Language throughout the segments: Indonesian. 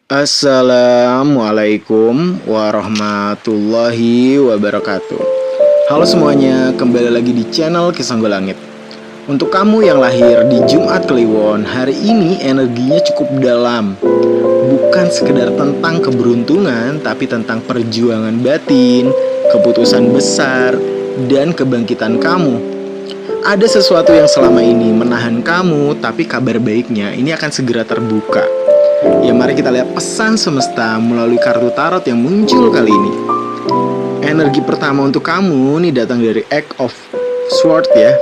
Assalamualaikum warahmatullahi wabarakatuh. Halo semuanya, kembali lagi di channel Kisah Langit. Untuk kamu yang lahir di Jumat Kliwon, hari ini energinya cukup dalam. Bukan sekedar tentang keberuntungan, tapi tentang perjuangan batin, keputusan besar, dan kebangkitan kamu. Ada sesuatu yang selama ini menahan kamu, tapi kabar baiknya ini akan segera terbuka. Ya, mari kita lihat pesan semesta melalui kartu tarot yang muncul kali ini. Energi pertama untuk kamu nih datang dari Eight of Swords ya.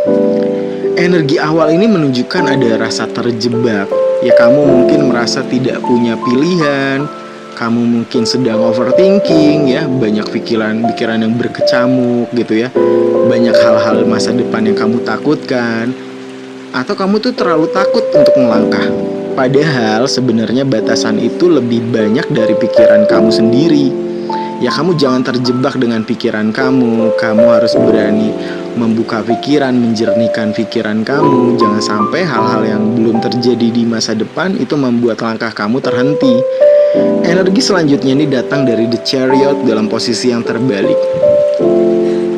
Energi awal ini menunjukkan ada rasa terjebak. Ya, kamu mungkin merasa tidak punya pilihan. Kamu mungkin sedang overthinking ya, banyak pikiran yang berkecamuk gitu ya. Banyak hal-hal masa depan yang kamu takutkan. Atau kamu tuh terlalu takut untuk melangkah. Padahal sebenarnya batasan itu lebih banyak dari pikiran kamu sendiri. Ya, kamu jangan terjebak dengan pikiran kamu. Kamu harus berani membuka pikiran, menjernihkan pikiran kamu. Jangan sampai hal-hal yang belum terjadi di masa depan itu membuat langkah kamu terhenti. Energi selanjutnya ini datang dari The Chariot dalam posisi yang terbalik.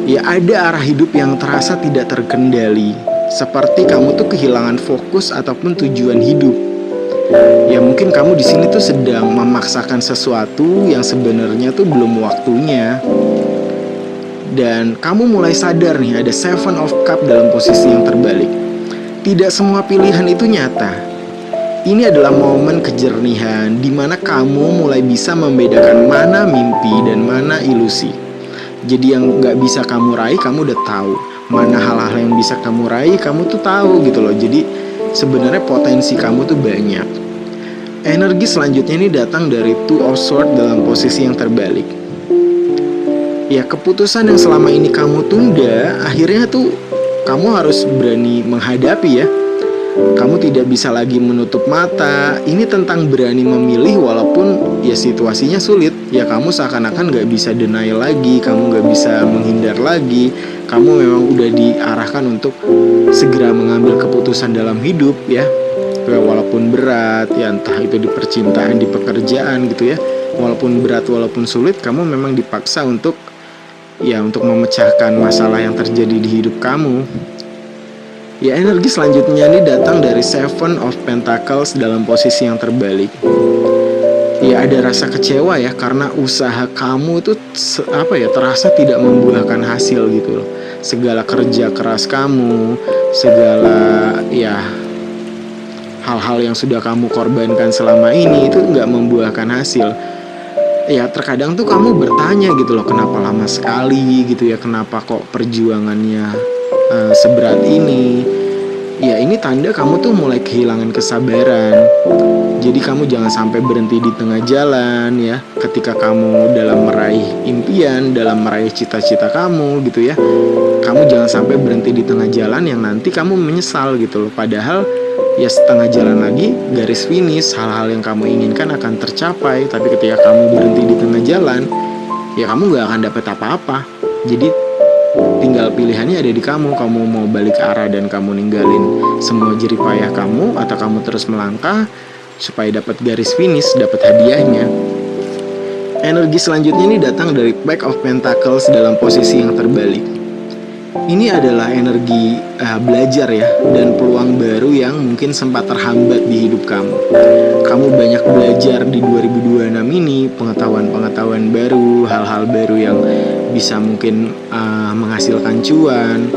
Ya, ada arah hidup yang terasa tidak terkendali. Seperti kamu tuh kehilangan fokus ataupun tujuan hidup. Ya, mungkin kamu di sini tuh sedang memaksakan sesuatu yang sebenarnya tuh belum waktunya. Dan kamu mulai sadar nih, ada Seven of Cup dalam posisi yang terbalik. Tidak semua pilihan itu nyata. Ini adalah momen kejernihan di mana kamu mulai bisa membedakan mana mimpi dan mana ilusi. Jadi yang gak bisa kamu raih, kamu udah tahu. Mana hal-hal yang bisa kamu raih, kamu tuh tahu gitu loh. Jadi sebenarnya potensi kamu tuh banyak. Energi selanjutnya ini datang dari Two of Swords dalam posisi yang terbalik. Ya, keputusan yang selama ini kamu tunda, akhirnya tuh kamu harus berani menghadapi ya. Kamu tidak bisa lagi menutup mata. Ini tentang berani memilih walaupun ya situasinya sulit. Ya, kamu seakan-akan gak bisa denial lagi, kamu gak bisa menghindar lagi. Kamu memang udah diarahkan untuk segera mengambil keputusan dalam hidup ya. Walaupun berat ya, entah itu di percintaan, di pekerjaan gitu ya. Walaupun berat, walaupun sulit, kamu memang dipaksa untuk memecahkan masalah yang terjadi di hidup kamu. Ya, energi selanjutnya ini datang dari Seven of Pentacles dalam posisi yang terbalik. Ya, ada rasa kecewa ya karena usaha kamu itu terasa tidak membuahkan hasil gitu loh. Segala kerja keras kamu, segala ya hal-hal yang sudah kamu korbankan selama ini itu nggak membuahkan hasil. Ya, terkadang tuh kamu bertanya gitu loh, kenapa lama sekali gitu ya, kenapa kok perjuangannya seberat ini. Ya, ini tanda kamu tuh mulai kehilangan kesabaran. Jadi kamu jangan sampai berhenti di tengah jalan ya. Ketika kamu dalam meraih impian, dalam meraih cita-cita kamu gitu ya, kamu jangan sampai berhenti di tengah jalan yang nanti kamu menyesal gitu loh. Padahal ya setengah jalan lagi garis finish, hal-hal yang kamu inginkan akan tercapai. Tapi ketika kamu berhenti di tengah jalan, ya kamu gak akan dapet apa-apa. Jadi tinggal pilihannya ada di kamu. Kamu mau balik arah dan kamu ninggalin semua jerih payah kamu, atau kamu terus melangkah supaya dapat garis finish, dapat hadiahnya. Energi selanjutnya ini datang dari Pack of Pentacles dalam posisi yang terbalik. Ini adalah energi belajar ya, dan peluang baru yang mungkin sempat terhambat di hidup kamu. Kamu banyak belajar di 2026 ini, pengetahuan-pengetahuan baru, hal-hal baru yang bisa mungkin menghasilkan cuan.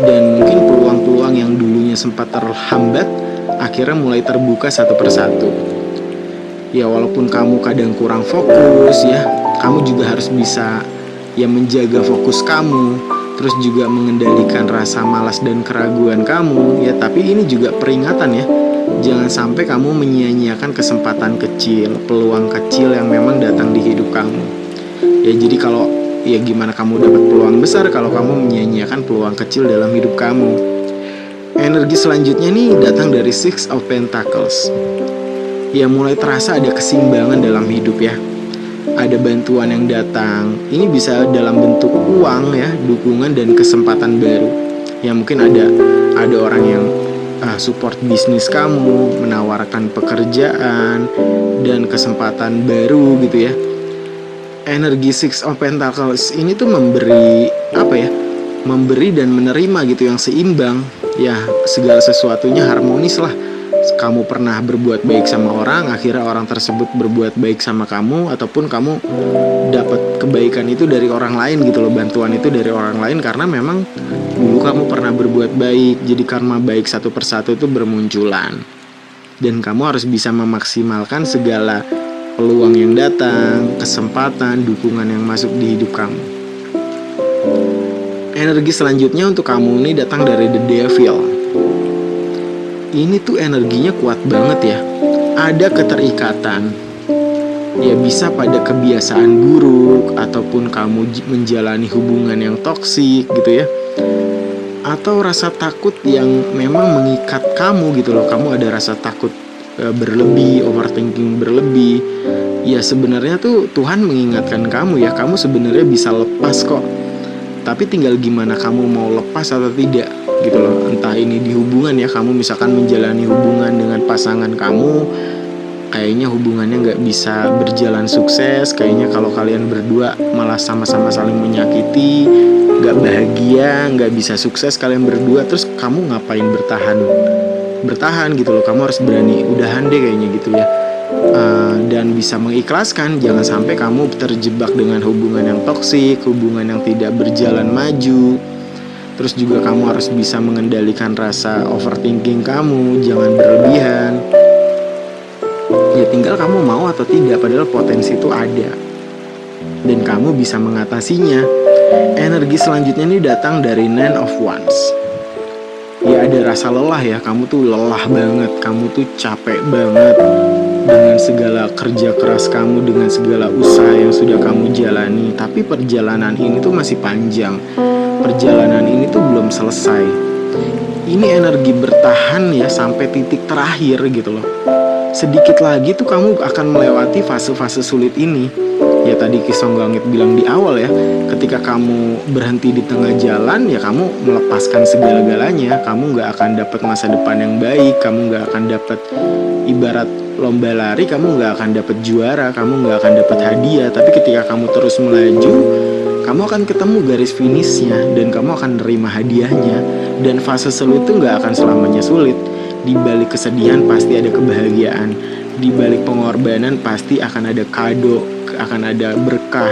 Dan mungkin peluang-peluang yang dulunya sempat terhambat akhirnya mulai terbuka satu persatu. Ya, walaupun kamu kadang kurang fokus ya, kamu juga harus bisa ya menjaga fokus kamu, terus juga mengendalikan rasa malas dan keraguan kamu ya. Tapi ini juga peringatan ya, jangan sampai kamu menyia-nyiakan kesempatan kecil, peluang kecil yang memang datang di hidup kamu. Ya, jadi kalau ya gimana kamu dapat peluang besar kalau kamu menyia-nyiakan peluang kecil dalam hidup kamu. Energi selanjutnya nih datang dari Six of Pentacles. Ya, mulai terasa ada keseimbangan dalam hidup ya. Ada bantuan yang datang. Ini bisa dalam bentuk uang ya, dukungan dan kesempatan baru. Ya, mungkin ada orang yang support bisnis kamu, menawarkan pekerjaan dan kesempatan baru gitu ya. Energi Six of Pentacles ini tuh memberi memberi dan menerima gitu yang seimbang. Ya, segala sesuatunya harmonis lah. Kamu pernah berbuat baik sama orang, akhirnya orang tersebut berbuat baik sama kamu, ataupun kamu dapat kebaikan itu dari orang lain gitu loh, bantuan itu dari orang lain karena memang dulu kamu pernah berbuat baik. Jadi karma baik satu persatu itu bermunculan. Dan kamu harus bisa memaksimalkan segala peluang yang datang, kesempatan, dukungan yang masuk di hidup kamu. Energi selanjutnya untuk kamu ini datang dari The Devil. Ini tuh energinya kuat banget ya. Ada keterikatan. Ya bisa pada kebiasaan buruk, ataupun kamu menjalani hubungan yang toksik gitu ya. Atau rasa takut yang memang mengikat kamu gitu loh. Kamu ada rasa takut berlebih, overthinking berlebih. Ya sebenarnya tuh Tuhan mengingatkan kamu ya, kamu sebenarnya bisa lepas kok. Tapi tinggal gimana kamu mau lepas atau tidak gitu loh. Entah ini di hubungan ya, kamu misalkan menjalani hubungan dengan pasangan kamu, kayaknya hubungannya nggak bisa berjalan sukses. Kayaknya kalau kalian berdua malah sama-sama saling menyakiti, nggak bahagia, nggak bisa sukses kalian berdua. Terus kamu ngapain bertahan gitu loh. Kamu harus berani udahan deh kayaknya gitu ya. Dan bisa mengikhlaskan. Jangan sampai kamu terjebak dengan hubungan yang toksik, hubungan yang tidak berjalan maju. Terus juga kamu harus bisa mengendalikan rasa overthinking kamu, jangan berlebihan. Ya tinggal kamu mau atau tidak, padahal potensi itu ada dan kamu bisa mengatasinya. Energi selanjutnya ini datang dari Nine of Wands. Ya ada rasa lelah ya, kamu tuh lelah banget, kamu tuh capek banget dengan segala kerja keras kamu, dengan segala usaha yang sudah kamu jalani. Tapi perjalanan ini tuh masih panjang, perjalanan ini tuh belum selesai. Ini energi bertahan ya sampai titik terakhir gitu loh. Sedikit lagi tuh kamu akan melewati fase-fase sulit ini. Ya tadi Ki Songgolangit bilang di awal ya, ketika kamu berhenti di tengah jalan ya kamu melepaskan segala-galanya. Kamu gak akan dapat masa depan yang baik, kamu gak akan dapat, ibarat lomba lari, kamu gak akan dapat juara, kamu gak akan dapat hadiah. Tapi ketika kamu terus melaju, kamu akan ketemu garis finishnya dan kamu akan nerima hadiahnya. Dan fase sulit itu gak akan selamanya sulit. Di balik kesedihan pasti ada kebahagiaan. Di balik pengorbanan pasti akan ada kado, akan ada berkah.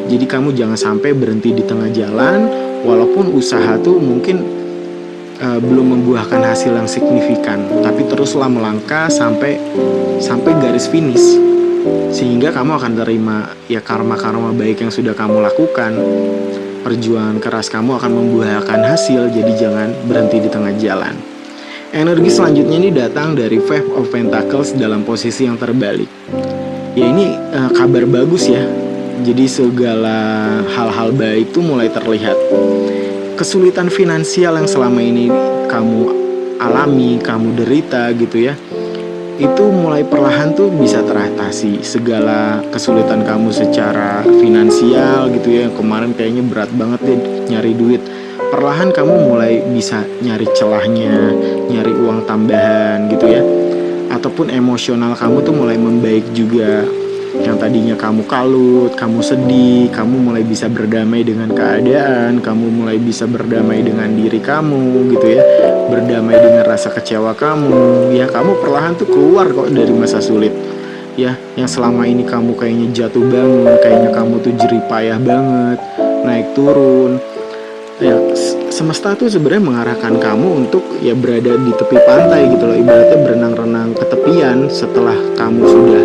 Jadi kamu jangan sampai berhenti di tengah jalan. Walaupun usaha tuh mungkin belum membuahkan hasil yang signifikan, tapi teruslah melangkah sampai garis finish. Sehingga kamu akan terima ya karma-karma baik yang sudah kamu lakukan. Perjuangan keras kamu akan membuahkan hasil. Jadi jangan berhenti di tengah jalan. Energi selanjutnya ini datang dari Five of Pentacles dalam posisi yang terbalik. Ya ini kabar bagus ya. Jadi segala hal-hal baik tuh mulai terlihat. Kesulitan finansial yang selama ini kamu alami, kamu derita gitu ya, itu mulai perlahan tuh bisa teratasi. Segala kesulitan kamu secara finansial gitu ya, kemarin kayaknya berat banget deh nyari duit, perlahan kamu mulai bisa nyari celahnya, nyari uang tambahan gitu ya. Ataupun emosional kamu tuh mulai membaik juga. Yang tadinya kamu kalut, kamu sedih, kamu mulai bisa berdamai dengan keadaan, kamu mulai bisa berdamai dengan diri kamu gitu ya, berdamai dengan rasa kecewa kamu. Ya kamu perlahan tuh keluar kok dari masa sulit. Ya, yang selama ini kamu kayaknya jatuh banget, kayaknya kamu tuh jerih payah banget, naik turun. Ya semesta tuh sebenarnya mengarahkan kamu untuk ya berada di tepi pantai gitu loh, ibaratnya berenang-renang ke tepian. Setelah kamu sudah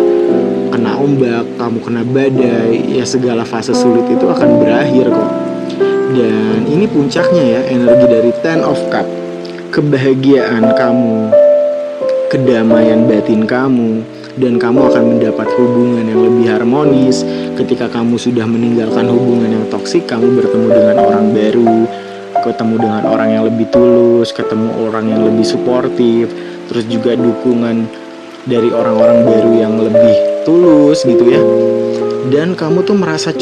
kena ombak, kamu kena badai, ya segala fase sulit itu akan berakhir kok. Dan ini puncaknya ya, energi dari Ten of Cup. Kebahagiaan kamu, kedamaian batin kamu, dan kamu akan mendapat hubungan yang lebih harmonis. Ketika kamu sudah meninggalkan hubungan yang toksik, kamu bertemu dengan orang baru, ketemu dengan orang yang lebih tulus, ketemu orang yang lebih suportif, terus juga dukungan dari orang-orang baru yang lebih tulus gitu ya. dan kamu tuh merasa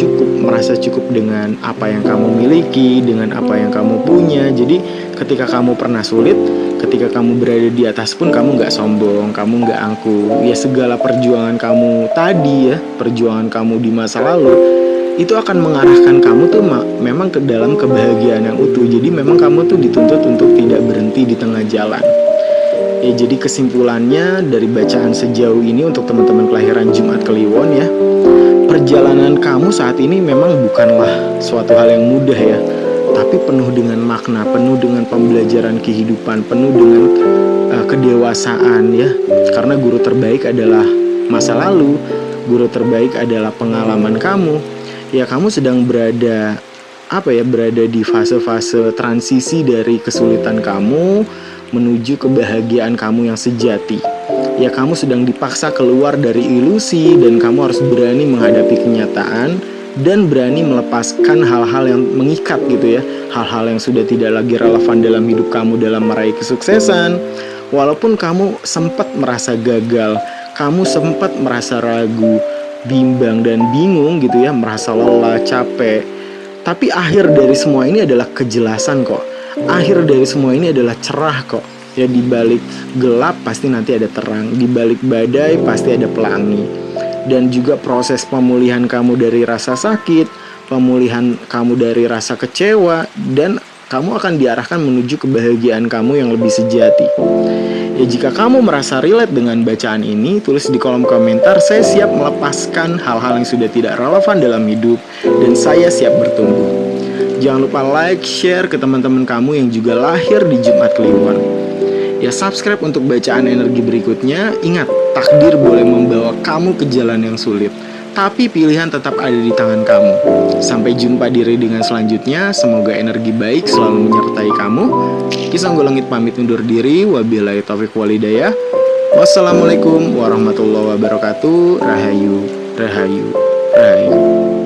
cukup dengan apa yang kamu miliki, dengan apa yang kamu punya. Jadi ketika kamu pernah sulit, ketika kamu berada di atas pun kamu nggak sombong, kamu nggak angkuh. Ya segala perjuangan kamu tadi ya, perjuangan kamu di masa lalu, itu akan mengarahkan kamu tuh memang ke dalam kebahagiaan yang utuh. Jadi memang kamu tuh dituntut untuk tidak berhenti di tengah jalan. Ya jadi kesimpulannya dari bacaan sejauh ini untuk teman-teman kelahiran Jumat Kliwon ya, perjalanan kamu saat ini memang bukanlah suatu hal yang mudah ya, tapi penuh dengan makna, penuh dengan pembelajaran kehidupan, penuh dengan kedewasaan ya. Karena guru terbaik adalah masa lalu, guru terbaik adalah pengalaman kamu. Ya kamu sedang berada berada di fase-fase transisi dari kesulitan kamu menuju kebahagiaan kamu yang sejati. Ya kamu sedang dipaksa keluar dari ilusi dan kamu harus berani menghadapi kenyataan dan berani melepaskan hal-hal yang mengikat gitu ya, hal-hal yang sudah tidak lagi relevan dalam hidup kamu dalam meraih kesuksesan. Walaupun kamu sempat merasa gagal, kamu sempat merasa ragu, bimbang dan bingung gitu ya, merasa lelah, capek, tapi akhir dari semua ini adalah kejelasan kok. Akhir dari semua ini adalah cerah kok. Ya di balik gelap pasti nanti ada terang, di balik badai pasti ada pelangi. Dan juga proses pemulihan kamu dari rasa sakit, pemulihan kamu dari rasa kecewa, dan kamu akan diarahkan menuju kebahagiaan kamu yang lebih sejati. Ya jika kamu merasa relate dengan bacaan ini, tulis di kolom komentar, saya siap melepaskan hal-hal yang sudah tidak relevan dalam hidup dan saya siap bertumbuh. Jangan lupa like, share ke teman-teman kamu yang juga lahir di Jumat Kliwon. Ya subscribe untuk bacaan energi berikutnya. Ingat, takdir boleh membawa kamu ke jalan yang sulit, tapi pilihan tetap ada di tangan kamu. Sampai jumpa di readingan selanjutnya. Semoga energi baik selalu menyertai kamu. Kisah Golongit pamit undur diri. Wabillahi taufiq walhidayah. Wassalamualaikum warahmatullahi wabarakatuh. Rahayu, rahayu, rahayu.